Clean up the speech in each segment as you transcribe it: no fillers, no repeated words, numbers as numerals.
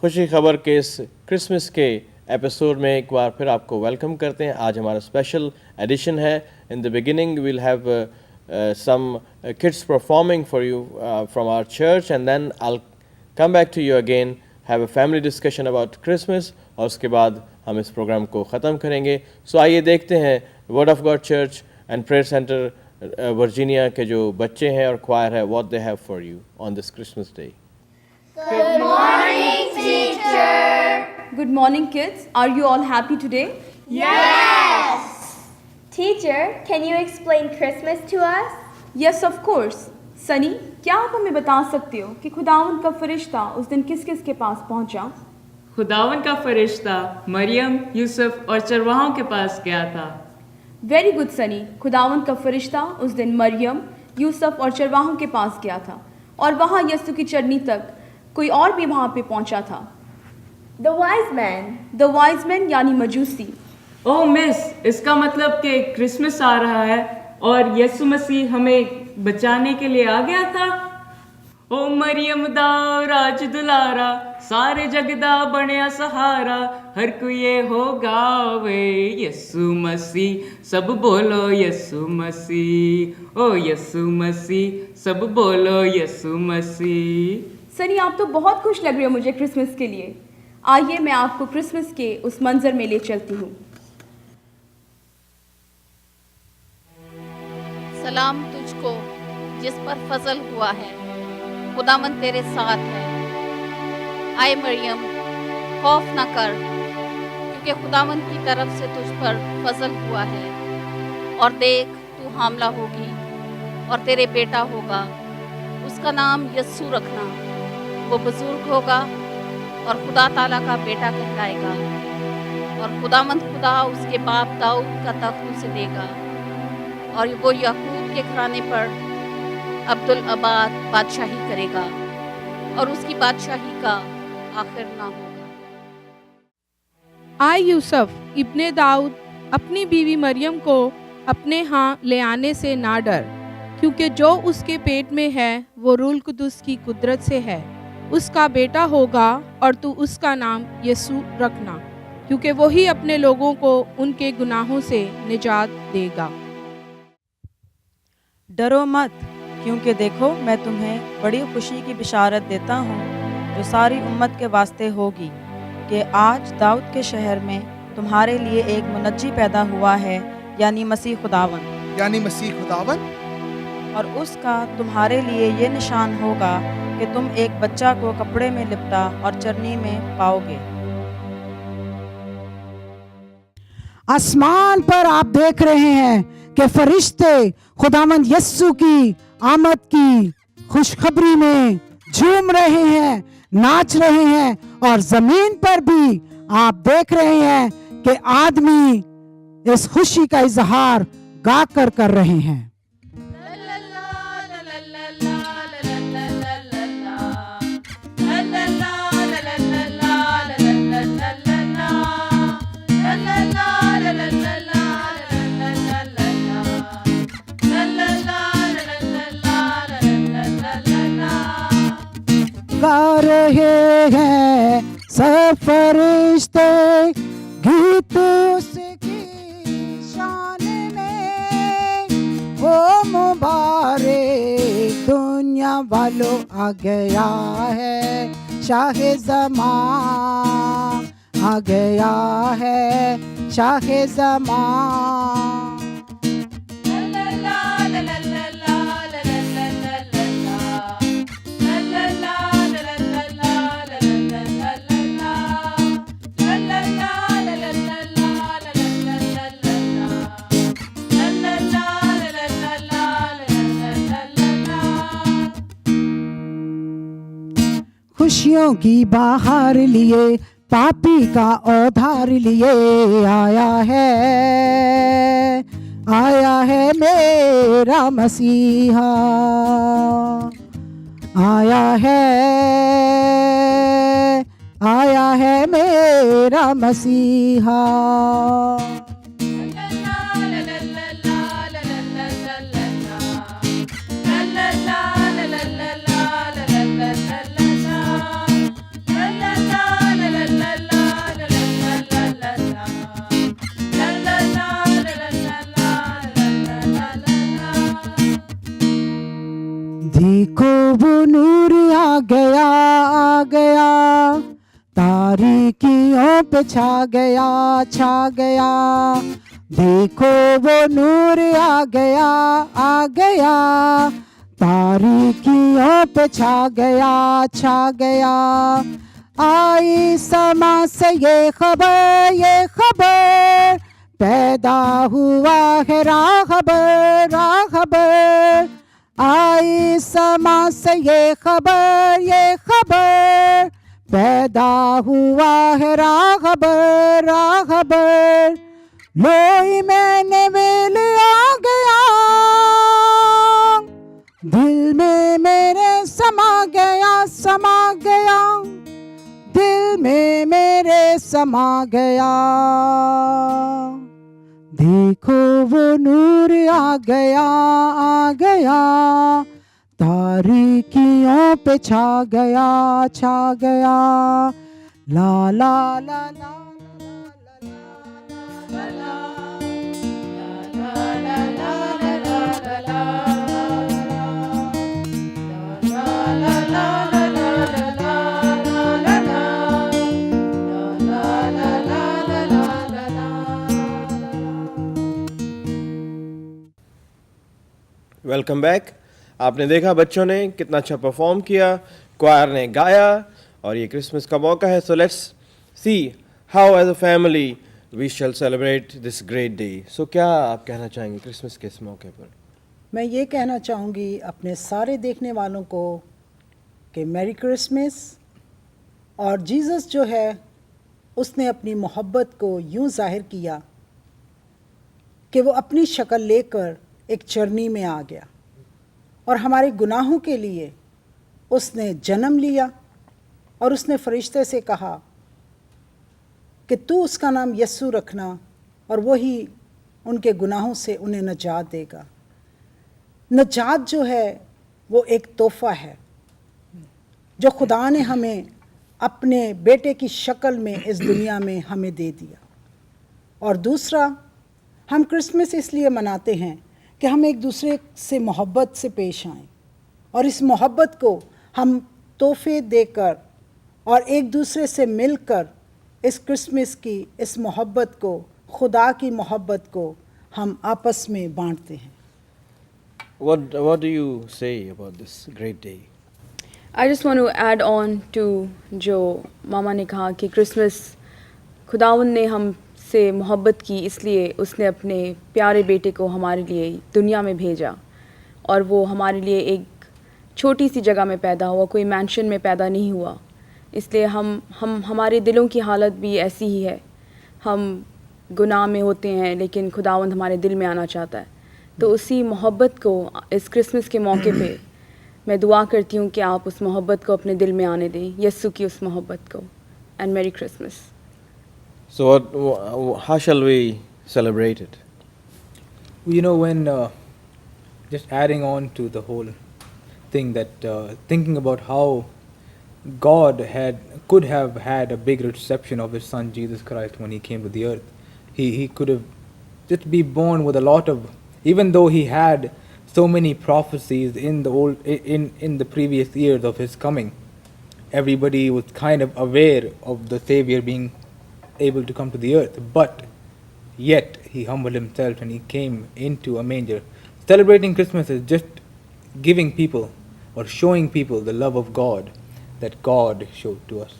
खुशी खबर के इस क्रिसमस के एपिसोड में एक बार फिर आपको वेलकम करते हैं। आज हमारा स्पेशल एडिशन है। In the beginning we'll have some kids performing for you from our church and then I come back to you again, have a family discussion about Christmas और उसके बाद हम इस प्रोग्राम को ख़त्म करेंगे। सो आइए देखते हैं word of God church and prayer centre Virginia के जो बच्चे हैं और क्वायर है, what they have for you on this Christmas day. Good morning, teacher. Good morning, kids. Are you all happy today? Yes. Teacher, can you explain Christmas to us? Yes, of course. Sunny, क्या आप हमें बता सकते हो कि खुदावंद का फरिश्ता उस दिन किस किस के पास पहुंचा? खुदावन का फरिश्ता मरियम, यूसुफ और चरवाहों के पास गया था। Very good Sunny. खुदावंद का फरिश्ता उस दिन मरियम, यूसुफ और चरवाहों के पास गया था और वहाँ यीशु की चरनी तक कोई और भी वहाँ पे पहुँचा था। The wise men. The wise man यानी मजूसी। ओह मिस, इसका मतलब कि क्रिसमस आ रहा है और यीशु मसीह हमें बचाने के लिए आ गया था। ओ मरियम दा राज दुलारा, सारे जग दा बनिया सहारा, हर कोई ये हो गावे यीशु मसीह, सब बोलो यीशु मसीह, ओ यीशु मसीह, सब बोलो यीशु मसीह। सनी, आप तो बहुत खुश लग रहे हो मुझे क्रिसमस के लिए। आइए मैं आपको क्रिसमस के उस मंजर में ले चलती हूँ। सलाम तुझको जिस पर फजल हुआ है, खुदावंद तेरे साथ है। आए मरियम, खौफ न कर, क्योंकि खुदावंद की तरफ से तुझ पर फजल हुआ है। और देख, तू हामला होगी और तेरे बेटा होगा, उसका नाम यस्सु रखना। वो बुजुर्ग होगा और खुदा ताला का बेटा कहलाएगा और खुदावंद खुदा उसके बाप दाऊद का तख्त उसे देगा और वो याकूब के घराने पर अब्दुल अबाद बादशाही करेगा और उसकी बादशाही का आखिर ना होगा। आए यूसुफ इब्ने दाऊद, अपनी बीवी मरियम को अपने यहाँ ले आने से ना डर, क्योंकि जो उसके पेट में है वो रूल कुदुस की कुदरत से है। उसका बेटा होगा और तू उसका नाम यीशु रखना, क्योंकि वही अपने लोगों को उनके गुनाहों से निजात देगा। डरो मत, क्योंकि देखो मैं तुम्हें बड़ी खुशी की बिशारत देता हूँ जो सारी उम्मत के वास्ते होगी, कि आज दाऊद के शहर में तुम्हारे लिए एक मुनज्जी पैदा हुआ है, यानी मसीह खुदावन। और उसका तुम्हारे लिए ये निशान होगा कि तुम एक बच्चा को कपड़े में लिपटा और चरनी में पाओगे। आसमान पर आप देख रहे हैं कि फरिश्ते खुदावंद यस्सु की आमद की खुशखबरी में झूम रहे हैं, नाच रहे हैं और जमीन पर भी आप देख रहे हैं कि आदमी इस खुशी का इजहार गा कर रहे हैं। गा रहे हैं सब फरिश्ते गीत उसकी शान में, वो मुबारक दुनिया वालों आ गया है, शाहे ज़मान आ गया है, शाहे ज़मान। खुशियों की बाहर लिए पापी का उधार लिए आया है मेरा मसीहा, आया है मेरा मसीहा। la la la la la la la la la la la la la पे छा गया, छा गया। देखो वो नूर आ गया, आ गया। तारीकियों पे छा गया, छा गया। आई समा से ये खबर पैदा हुआ है राहबर, राहबर। आई समा से ये खबर पैदा हुआ है राहबर, राहबर। लोई मैंने वेल आ गया, दिल में मेरे समा गया, समा गया। दिल में मेरे समा गया। देखो वो नूर आ गया, आ गया। तारीकियों पे छा गया, छा गया। ला ला ला ला वेलकम बैक। आपने देखा बच्चों ने कितना अच्छा परफॉर्म किया, क्वायर ने गाया, और ये क्रिसमस का मौका है। So let's see how as a family we shall celebrate this great day. So क्या आप कहना चाहेंगे क्रिसमस के इस मौके पर? मैं ये कहना चाहूँगी अपने सारे देखने वालों को कि मैरी क्रिसमस। और जीसस जो है उसने अपनी मोहब्बत को यूँ ज़ाहिर किया कि वो अपनी शक्ल लेकर एक चरनी में आ गया और हमारे गुनाहों के लिए उसने जन्म लिया। और उसने फरिश्ते से कहा कि तू उसका नाम यस्सु रखना और वही उनके गुनाहों से उन्हें नजात देगा। नजात जो है वो एक तोहफ़ा है जो खुदा ने हमें अपने बेटे की शक्ल में इस दुनिया में हमें दे दिया। और दूसरा, हम क्रिसमस इसलिए मनाते हैं कि हम एक दूसरे से मोहब्बत से पेश आएं और इस मोहब्बत को हम तोहफे देकर और एक दूसरे से मिलकर इस क्रिसमस की इस मोहब्बत को, खुदा की मोहब्बत को हम आपस में बांटते हैं। What do you say about this great day? I just want to add on to जो मामा ने कहा कि क्रिसमस खुदावंद ने हमसे मोहब्बत की, इसलिए उसने अपने प्यारे बेटे को हमारे लिए दुनिया में भेजा। और वो हमारे लिए एक छोटी सी जगह में पैदा हुआ, कोई मैंशन में पैदा नहीं हुआ। इसलिए हम हमारे दिलों की हालत भी ऐसी ही है। हम गुनाह में होते हैं लेकिन खुदावंद हमारे दिल में आना चाहता है। तो उसी मोहब्बत को इस क्रिसमस के मौके पे मैं दुआ करती हूँ कि आप उस मोहब्बत को अपने दिल में आने दें, यस्सु की उस मोहब्बत को। एंड मेरी Christmas. So how shall we celebrate it? You know, when just adding on to the whole thing, that thinking about how God could have had a big reception of his son Jesus Christ when he came to the earth. He could have just be born with a lot of, even though he had so many prophecies in the previous years of his coming, everybody was kind of aware of the Savior being able to come to the earth, but yet he humbled himself and he came into a manger. Celebrating Christmas is just giving people or showing people the love of God that God showed to us.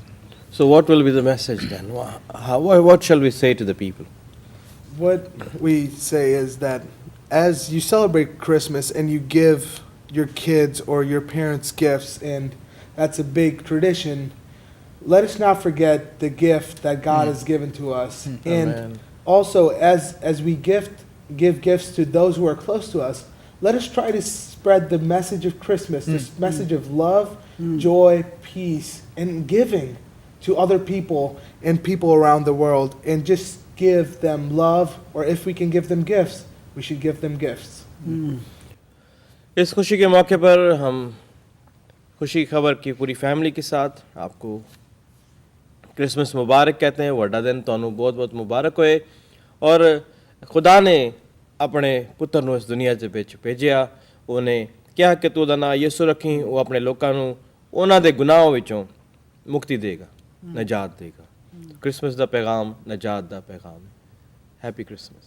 So what will be the message then? What shall we say to the people? What we say is that as you celebrate Christmas and you give your kids or your parents gifts, and that's a big tradition, let us not forget the gift that God has given to us. And Amen. also, as we give gifts to those who are close to us, let us try to spread the message of Christmas, this message of love, joy, peace, and giving to other people and people around the world, and just give them love, or if we can give them gifts, we should give them gifts. इस खुशी के मौके पर हम खुशी की खबर की पूरी फैमिली के साथ आपको क्रिसमस मुबारक कहते हैं। वड्डा दिन तुहानू बहुत बहुत मुबारक होए। और खुदा ने अपने पुत्र ਨੂੰ ਇਸ ਦੁਨੀਆ ਦੇ ਵਿੱਚ ਭੇਜਿਆ। ਉਹਨੇ ਕਿਹਾ ਕਿ ਤੂੰ ਉਹਦਾ ਨਾਂ ਯਿਸੂ ਰੱਖੀ। ਉਹ ਆਪਣੇ ਲੋਕਾਂ ਨੂੰ ਉਹਨਾਂ ਦੇ ਗੁਨਾਹਾਂ ਵਿੱਚੋਂ ਮੁਕਤੀ ਦੇਗਾ, ਨਜਾਤ ਦੇਗਾ। क्रिसमस दा पैगाम नजात दा पैगाम है। Happy Christmas.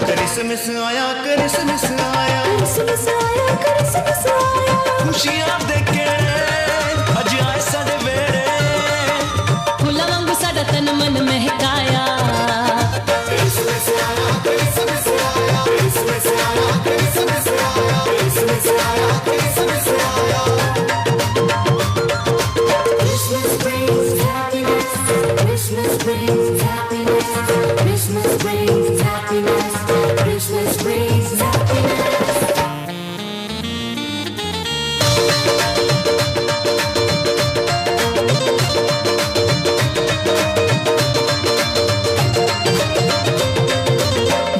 क्रिसमस आया, क्रिसमस आया, क्रिसमस आया, क्रिसमस आया, खुशियां देके अज आए साडे वेड़े, फुल्लां वांगू साडा तन मन महकाया। क्रिसमस आया, क्रिसमस आया, क्रिसमस आया, क्रिसमस आया, क्रिसमस आया, क्रिसमस आया। Christmas brings happiness, Christmas brings happiness, Christmas brings happiness, Christmas brings happiness.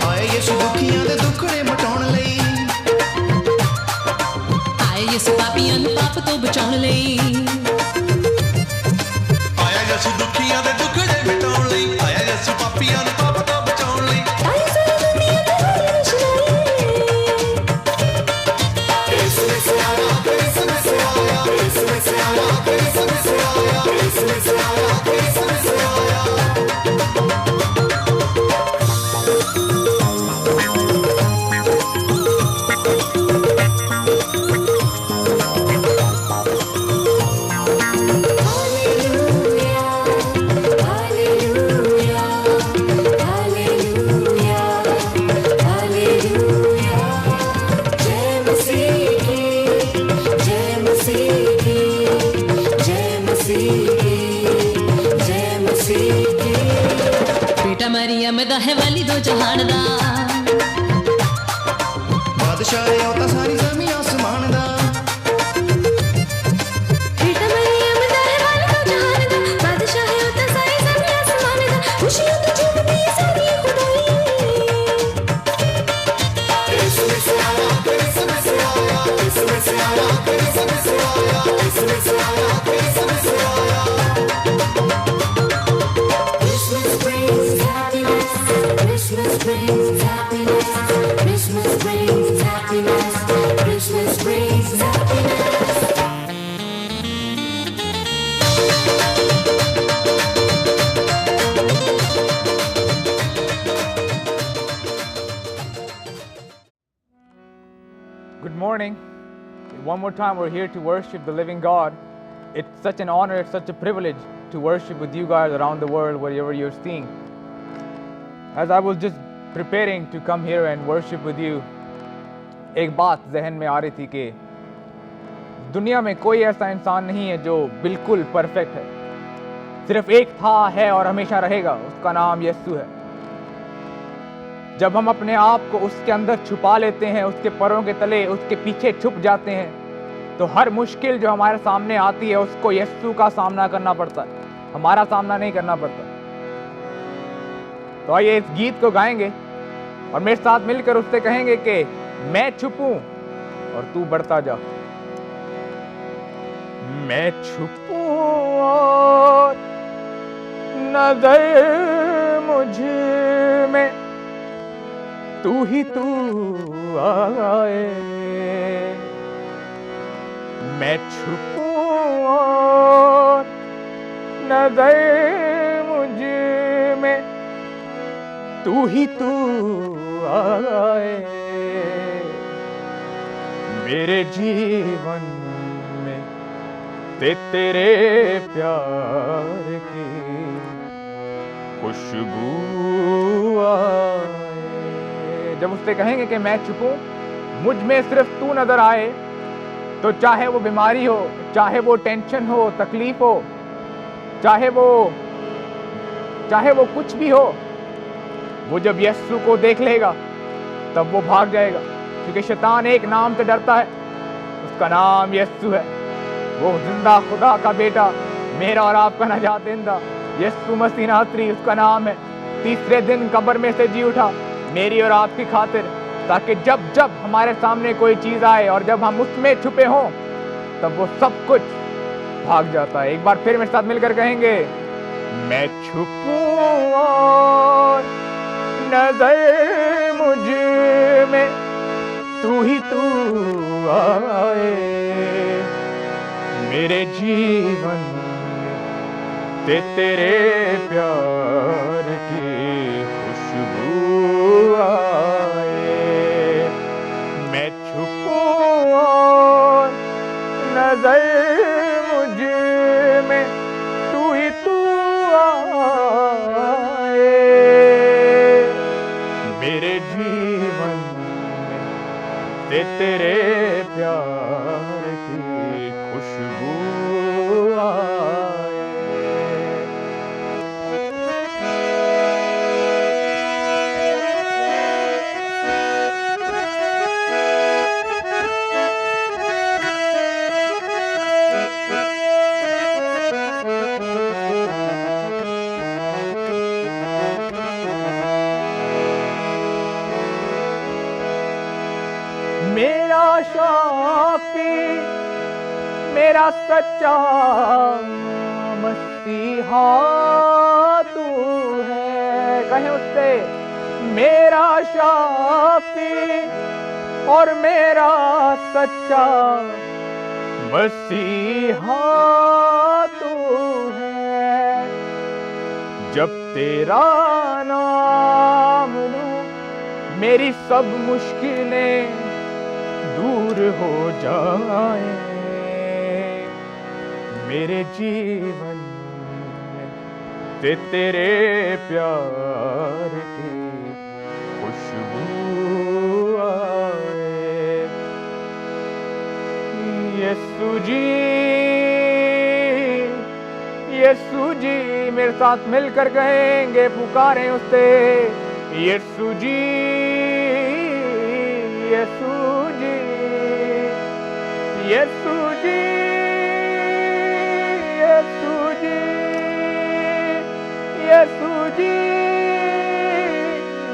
आए यीशु दुखियां दे दुखड़े मटाउण लई, आए यीशु पापियां नूं पाप तो बचाउण लई, आया यीशु दुखियां दे दुखड़े मिटाउण लई, आया यीशु पापियां नूं पाप तो बचाउण लई, आया सारी दुनिया ते खुश रही। क्रिसमस आया, क्रिसमस आया, क्रिसमस आया, क्रिसमस आया, क्रिसमस आया, क्रिसमस आया। बेटा मरियम दा है वाली दो जहान दा, बादशाह है ओता सारी ज़मीन आसमान दा। बेटा मरियम दा है वाली दो जहान दा, बादशाह है ओता सारी ज़मीन आसमान दा, खुशियां तो झूमदी सारी खुदाई। क्रिसमस आया, क्रिसमस आया, क्रिसमस आया, क्रिसमस आया, क्रिसमस आया, क्रिसमस आया। Christmas brings happiness, Christmas brings happiness, Christmas brings happiness, Christmas brings happiness. Good morning. One more time, we're here to worship the living God. It's such an honor, it's such a privilege to worship with you guys around the world, wherever you're seeing. As I was just preparing to come here and worship with you, एक बात जहन में आ रही थी कि दुनिया में कोई ऐसा इंसान नहीं है जो बिल्कुल परफेक्ट है। सिर्फ एक था, है और हमेशा रहेगा, उसका नाम यीशु है। जब हम अपने आप को उसके अंदर छुपा लेते हैं, उसके पैरों के तले, उसके पीछे छुप जाते हैं, तो हर मुश्किल जो हमारे सामने आती है उसको यीशु का सामना करना पड़ता है, हमारा सामना नहीं करना पड़ता। तो आइए इस गीत को गाएंगे और मेरे साथ मिलकर उससे कहेंगे कि मैं छुपूं और तू बढ़ता जा। मैं छुपूं और नजर मुझ में तू ही तू आए, मैं छुपूं और नजर मुझ में तू ही तू आए, मेरे जीवन में तेरे प्यार की खुशबू आए। जब उससे कहेंगे कि मैं छुपूं, मुझ में सिर्फ तू नजर आए, तो चाहे वो बीमारी हो, चाहे वो टेंशन हो, तकलीफ हो, चाहे वो कुछ भी हो, वो जब यीशु को देख लेगा तब वो भाग जाएगा, क्योंकि शैतान एक नाम से डरता है, उसका नाम यीशु है। वो जिंदा खुदा का बेटा, मेरा और आपका नजात देंदा यीशु मसीह नासरी उसका नाम है। तीसरे दिन कब्र में से जी उठा मेरी और आपकी खातिर, ताकि जब जब हमारे सामने कोई चीज आए और जब हम उसमें छुपे हों तब वो सब कुछ भाग जाता है। एक बार फिर मेरे साथ मिलकर कहेंगे, मैं छुपूं और नजर मुझ में तू ही तू आए, मेरे जीवन ते तेरे प्यार की खुशबू आए। मैं छुपूं और नजर मुझ में तू ही तू आए, मेरे जीवन में ते तेरे प्यार की खुशबू आए। मेरा शाफी मेरा सच्चा मसीहा तू है, कहें उससे, मेरा शाफी और मेरा सच्चा मसीहा तू है। जब तेरा नाम लूं मेरी सब मुश्किलें दूर हो जाए, मेरे जीवन में ते तेरे प्यार की खुशबू आए। यीशु जी, यीशु जी, मेरे साथ मिलकर कहेंगे, पुकारें उससे, यीशु जी, यीशु जी, यीशु जी, यीशु जी, यीशु जी,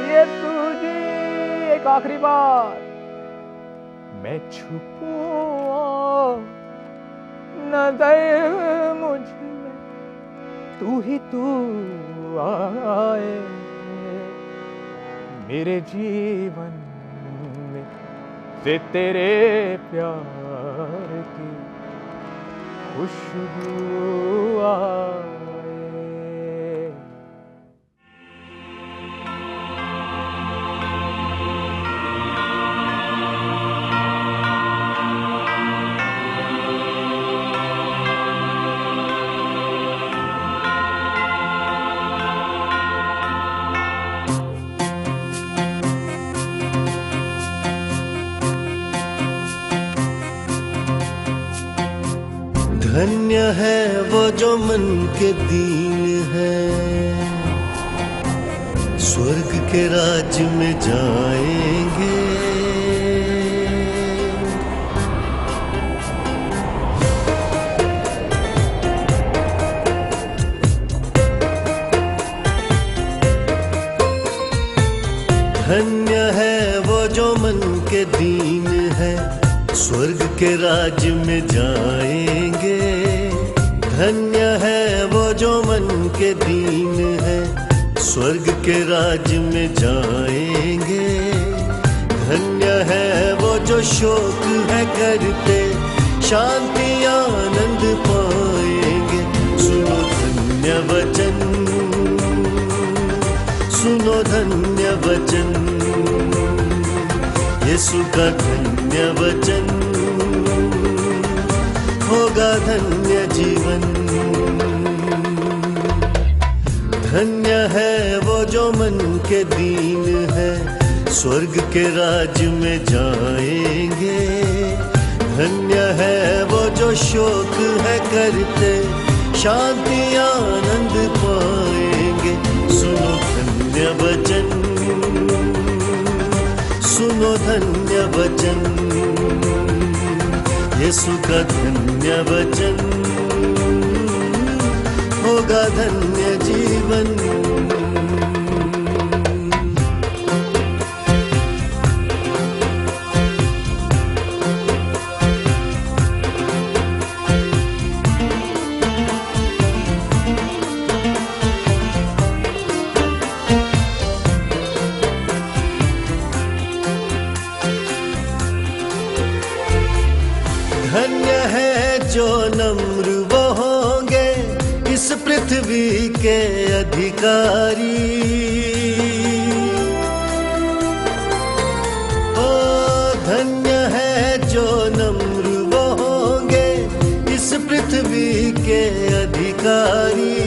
यीशु जी। एक आखिरी बार, मैं छुपूं नजर मुझ में तू ही तू आए, मेरे जीवन में से तेरे प्यार की खुशबू आए। धन्य है वो जो मन के दीन है, स्वर्ग के राज में जाएंगे। धन्य है वो जो मन के दीन है, स्वर्ग के राज में जाएंगे। धन्य है वो जो मन के दीन है, स्वर्ग के राज में जाएंगे। धन्य है वो जो शोक है करते, शांति आनंद पाएंगे। सुनो धन्य वचन, सुनो धन्य वचन, यीशु का धन्य वचन, होगा धन्य जीवन। धन्य है वो जो मन के दीन है, स्वर्ग के राज में जाएंगे। धन्य है वो जो शोक है करते, शांति आनंद पाएंगे। सुनो धन्य वचन, सुनो धन्य वचन, यीशु का धन्य वचन, होगा धन्य जीवन। धन्य है जो नम्र वो होंगे इस पृथ्वी के अधिकारी। ओ धन्य है जो नम्र वो होंगे इस पृथ्वी के अधिकारी।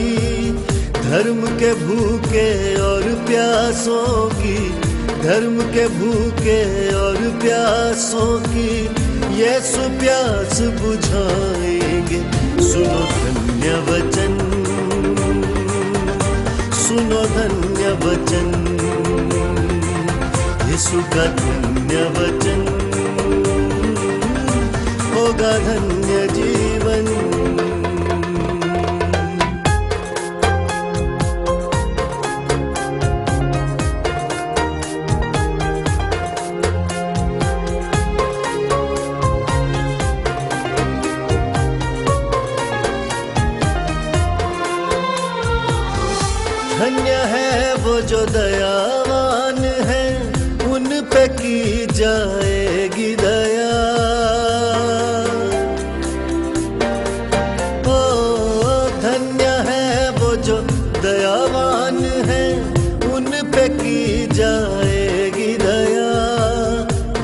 धर्म के भूखे और प्यासों की, धर्म के भूखे और प्यासों की यीशु प्यास बुझाएंगे। सुनो धन्य वचन, सुनो धन्य वचन, यीशु का धन्य वचन, होगा धन्य जीवन। धन्य है वो जो दयावान है, उन पे की जाएगी दया। ओ धन्य है वो जो दयावान है, उन पे की जाएगी दया।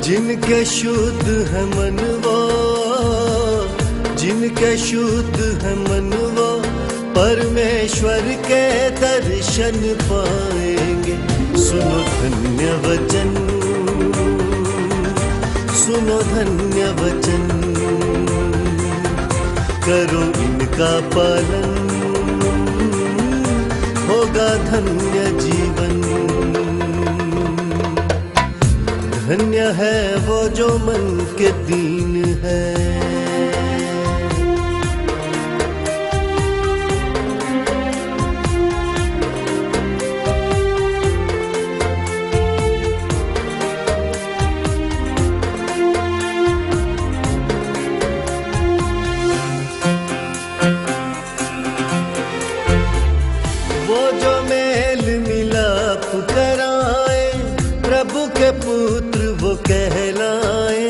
जिनके शुद्ध है मन वो, जिनके शुद्ध है मन वो परमेश्वर के दर्शन पाएंगे। सुनो धन्य वचन, सुनो धन्य वचन, करो इनका पालन, होगा धन्य जीवन। धन्य है वो जो मन के दीन है, प्रभु के पुत्र वो कहलाए।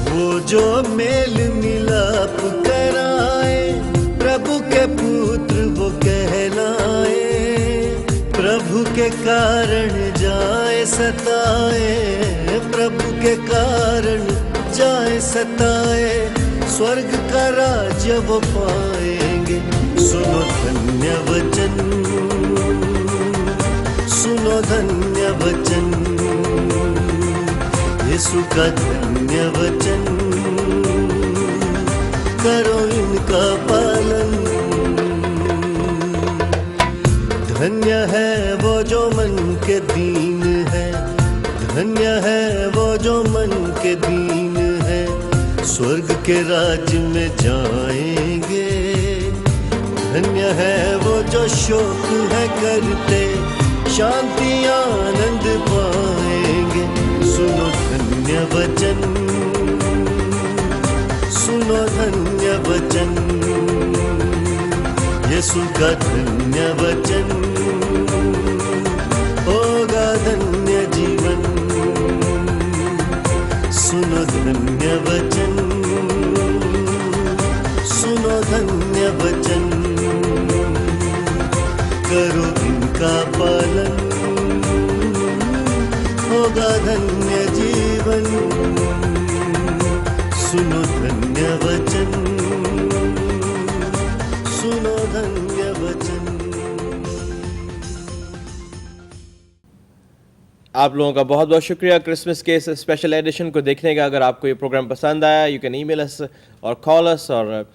वो जो मेल मिलाप कराए, प्रभु के पुत्र वो कहलाए। प्रभु के कारण जाए सताए, प्रभु के कारण जाए सताए, स्वर्ग का राज्य वो पाएंगे। सुनो धन्य वचन, सुनो धन्य वचन, यीशु का धन्य वचन, करो इनका पालन। धन्य है वो जो मन के दीन है, धन्य है वो जो मन के दीन है, स्वर्ग के राज्य में जाएंगे। धन्य है वो जो शोक है करते, शांति आनंद पाएंगे। सुनो धन्य वचन, सुनो धन्य वचन, यीशु का धन्य वचन, होगा धन्य जीवन। सुनो धन्य वचन, सुनो धन्य वचन, करो इनका पालन, होगा धन्य जीवन। सुनो धन्य वचन, सुनो धन्य वचन। आप लोगों का बहुत बहुत शुक्रिया क्रिसमस के इस स्पेशल एडिशन को देखने का। अगर आपको ये प्रोग्राम पसंद आया, यू कैन ईमेल अस और कॉल अस और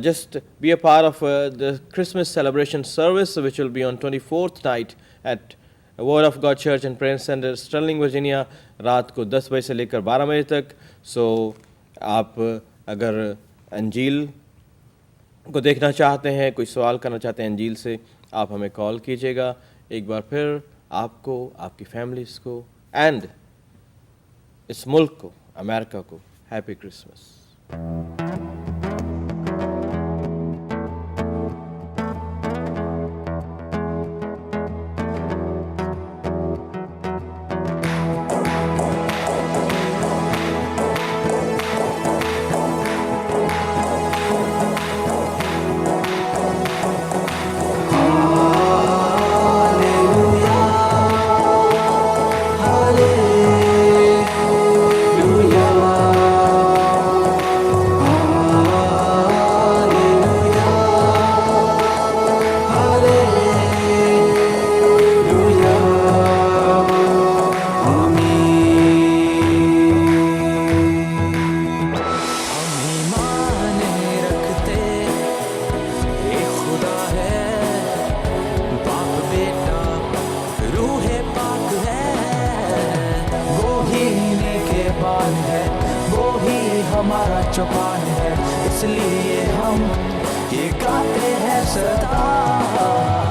just be a part of the Christmas celebration service, which will be on 24th night at Word of God Church and Prayer Center, Sterling, Virginia, रात को 10 बजे से लेकर 12 बजे तक. So आप अगर अंजील को देखना चाहते हैं, कोई सवाल करना चाहते हैं अंजील से, आप हमें कॉल कीजिएगा। एक बार फिर आपको, आपकी फैमिलीज़ को एंड इस मुल्क को, अमेरिका को हैप्पी क्रिसमस। हमारा चौपान है, इसलिए हम ये गाते हैं सदा।